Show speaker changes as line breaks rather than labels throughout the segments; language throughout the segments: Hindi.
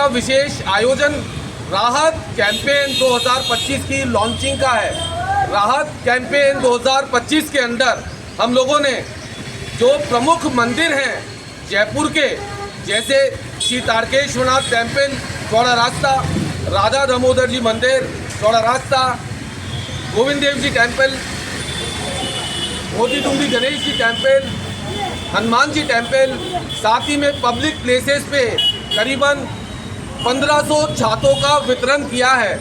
का विशेष आयोजन राहत कैंपेन 2025 की लॉन्चिंग का है। राहत कैंपेन 2025 के अंदर हम लोगों ने जो प्रमुख मंदिर हैं जयपुर के, जैसे श्री तारकेश्वरनाथ टेम्पल चौड़ा रास्ता, राधा दामोदर जी मंदिर चौड़ा रास्ता, गोविंद देव जी टेम्पल, मोती डूंगरी गणेश जी टेम्पल, हनुमान जी टेम्पल, साथ ही में पब्लिक प्लेसेस पे करीबन 1500 छातों का वितरण किया है।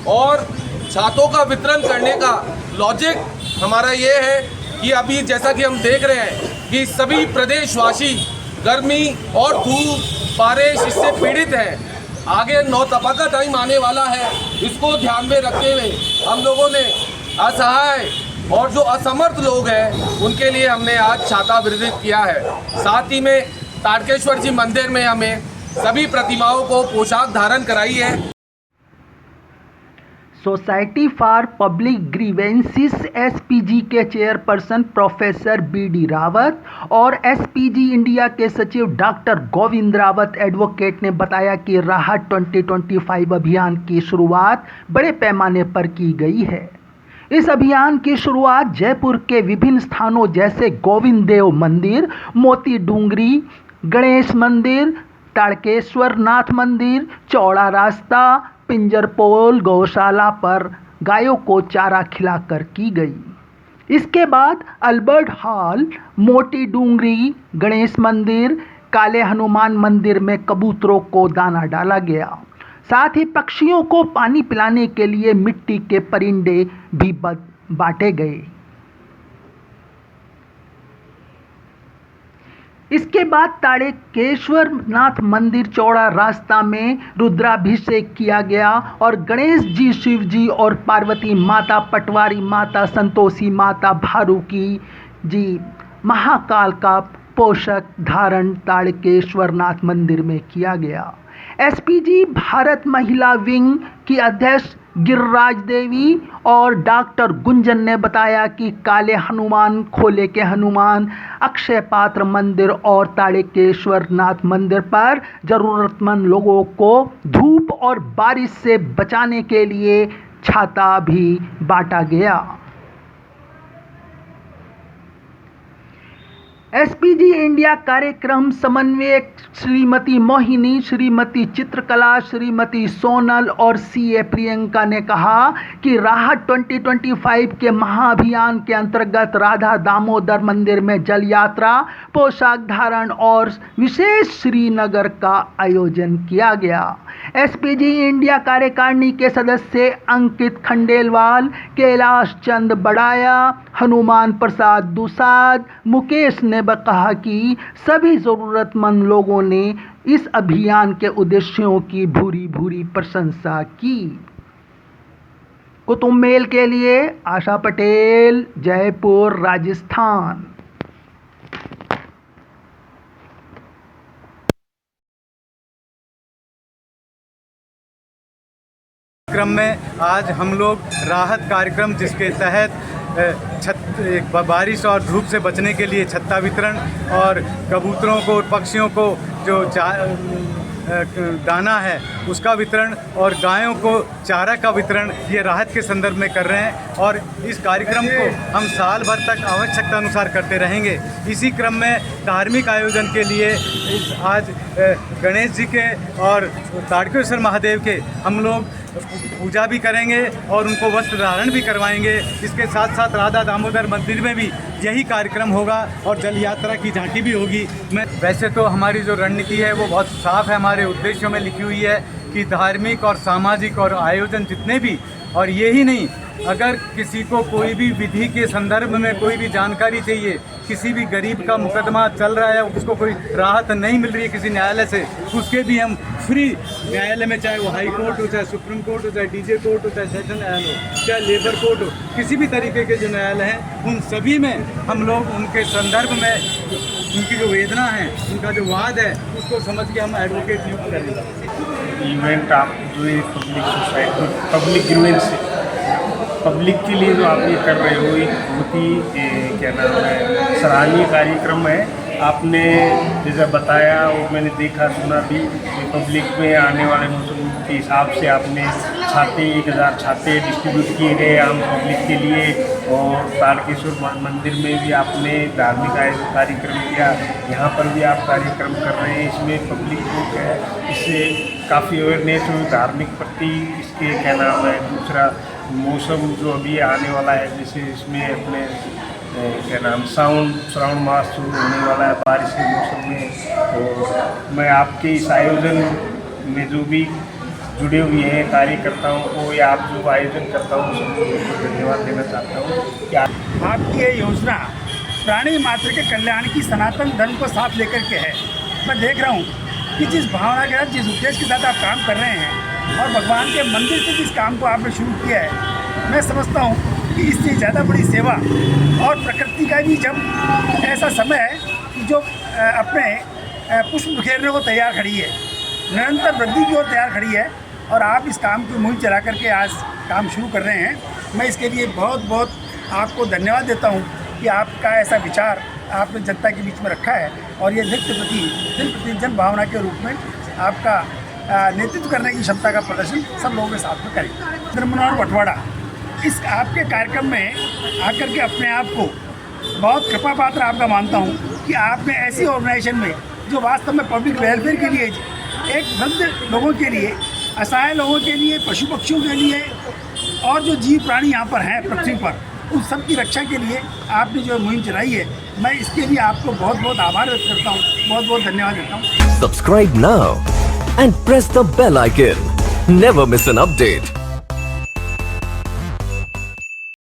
और छातों का वितरण करने का लॉजिक हमारा ये है कि अभी जैसा कि हम देख रहे हैं कि सभी प्रदेशवासी गर्मी और धूप बारिश इससे पीड़ित हैं। आगे नौतपा का टाइम आने वाला है, इसको ध्यान में रखते हुए हम लोगों ने असहाय और जो असमर्थ लोग हैं उनके लिए हमने आज छाता वितरित किया है। साथ ही में तारकेश्वर जी मंदिर में हमें सभी प्रतिमाओं को पोशाक धारण कराई है।
Society for public grievances SPG के चेयरपर्सन प्रोफेसर बीडी रावत और एसपीजी इंडिया के सचिव डॉक्टर गोविंद रावत एडवोकेट ने बताया कि राहत 2025 अभियान की शुरुआत बड़े पैमाने पर की गई है। इस अभियान की शुरुआत जयपुर के विभिन्न स्थानों जैसे गोविंद देव मंदिर, मोती डूंगरी गणेश मंदिर, तारकेश्वर नाथ मंदिर, चौड़ा रास्ता, पिंजरपोल गौशाला पर गायों को चारा खिलाकर की गई। इसके बाद अल्बर्ट हॉल, मोती डूंगरी गणेश मंदिर, काले हनुमान मंदिर में कबूतरों को दाना डाला गया। साथ ही पक्षियों को पानी पिलाने के लिए मिट्टी के परिंदे भी बांटे गए। इसके बाद तारकेश्वर नाथ मंदिर चौड़ा रास्ता में रुद्राभिषेक किया गया और गणेश जी, शिव जी और पार्वती माता, पटवारी माता, संतोषी माता, भारूकी जी, महाकाल का पोशाक धारण तारकेश्वर नाथ मंदिर में किया गया। एसपीजी भारत महिला विंग की अध्यक्ष गिरिराज देवी और डॉक्टर गुंजन ने बताया कि काले हनुमान, खोले के हनुमान, अक्षय पात्र मंदिर और तारकेश्वर नाथ मंदिर पर जरूरतमंद लोगों को धूप और बारिश से बचाने के लिए छाता भी बांटा गया। एसपीजी इंडिया कार्यक्रम समन्वयक श्रीमती मोहिनी, श्रीमती चित्रकला, श्रीमती सोनल और सीए प्रियंका ने कहा कि राहत 2025 के महाअभियान के अंतर्गत राधा दामोदर मंदिर में जल यात्रा, पोशाक धारण और विशेष श्रीनगर का आयोजन किया गया। एसपीजी इंडिया कार्यकारिणी के सदस्य अंकित खंडेलवाल, कैलाश चंद बड़ाया, हनुमान प्रसाद दुसाद, मुकेश ने कहा कि सभी जरूरतमंद लोगों ने इस अभियान के उद्देश्यों की भूरी भूरी प्रशंसा की। कुतुब मेल के लिए आशा पटेल, जयपुर, राजस्थान।
क्रम में आज हम लोग राहत कार्यक्रम जिसके तहत बारिश और धूप से बचने के लिए छत्ता वितरण और कबूतरों को, पक्षियों को जो दाना है उसका वितरण और गायों को चारा का वितरण ये राहत के संदर्भ में कर रहे हैं। और इस कार्यक्रम को हम साल भर तक आवश्यकता अनुसार करते रहेंगे। इसी क्रम में धार्मिक आयोजन के लिए आज गणेश जी के और तारकेश्वर महादेव के हम लोग पूजा भी करेंगे और उनको वस्त्र धारण भी करवाएंगे। इसके साथ साथ राधा दामोदर मंदिर में भी यही कार्यक्रम होगा और जल यात्रा की झांकी भी होगी। वैसे तो हमारी जो रणनीति है वो बहुत साफ है, हमारे उद्देश्यों में लिखी हुई है कि धार्मिक और सामाजिक और आयोजन जितने भी, और यही नहीं, अगर किसी को कोई भी विधि के संदर्भ में कोई भी जानकारी चाहिए, किसी भी गरीब का मुकदमा चल रहा है, उसको कोई राहत नहीं मिल रही है किसी न्यायालय से, उसके भी हम फ्री न्यायालय में, चाहे वो हाई कोर्ट हो, चाहे सुप्रीम कोर्ट हो, चाहे डीजे कोर्ट हो, चाहे सेशन न्यायालय हो, चाहे लेबर कोर्ट हो, किसी भी तरीके के जो न्यायालय हैं उन सभी में हम लोग उनके संदर्भ में उनकी जो वेदना है, उनका जो वाद है, उसको समझ के हम एडवोकेट नियुक्त करेंगे।
इवेंट आप जो ये public society, public grievance, public के लिए जो आप ये कर रहे हो, एक बहुत ही क्या नाम है, सराहनीय कार्यक्रम है। आपने जैसा बताया और मैंने देखा सुना भी, पब्लिक में आने वाले मौसम के हिसाब से आपने छाते 1000 छाते डिस्ट्रीब्यूट किए गए आम पब्लिक के लिए। और तारकेश्वर मंदिर में भी आपने धार्मिक कार्यक्रम किया, यहाँ पर भी आप कार्यक्रम कर रहे हैं। इसमें पब्लिक को क्या है, इससे काफ़ी अवेयरनेस हुई धार्मिक प्रति। इसके क्या नाम है, दूसरा मौसम जो अभी आने वाला है, जैसे इसमें अपने क्या नाम श्रावण मास शुरू होने वाला है बारिश के मौसम में। और मैं आपके इस आयोजन में जो भी जुड़े हुए हैं कार्यकर्ताओं को या आप जो आयोजन करता हूँ सबको धन्यवाद देना चाहता हूँ। क्या
आपकी ये योजना प्राणी मात्र के कल्याण की सनातन धर्म को साथ लेकर के है। मैं देख रहा हूँ कि जिस भावना के साथ, जिस उद्देश्य के साथ आप काम कर रहे हैं और भगवान के मंदिर से जिस काम को आपने शुरू किया है, मैं समझता हूँ कि इससे ज़्यादा बड़ी सेवा और प्रकृति का भी जब ऐसा समय है कि जो अपने पुष्प बिखेरने को तैयार खड़ी है, निरंतर वृद्धि की ओर तैयार खड़ी है, और आप इस काम की मुहिम चला करके आज काम शुरू कर रहे हैं। मैं इसके लिए बहुत बहुत आपको धन्यवाद देता हूँ कि आपका ऐसा विचार आपने जनता के बीच में रखा है और ये दिन प्रति जन भावना के रूप में आपका नेतृत्व करने की क्षमता का प्रदर्शन सब लोगों के साथ में करें। चंद्रमनोहर बटवाड़ा इस आपके कार्यक्रम में आकर के अपने आप को बहुत कृपा पात्र आपका मानता हूँ कि आपने ऐसी ऑर्गेनाइजेशन में जो वास्तव में पब्लिक वेलफेयर के लिए, एक वृद्ध लोगों के लिए, असहाय लोगों के लिए, पशु पक्षियों के लिए और जो जीव प्राणी यहाँ पर हैं पृथ्वी पर, उन सब की रक्षा के लिए आपने जो मुहिम चलाई है, मैं इसके लिए आपको बहुत बहुत आभार व्यक्त करता हूँ, बहुत बहुत धन्यवाद देता हूँ।
Subscribe now and press the bell icon. Never miss an update.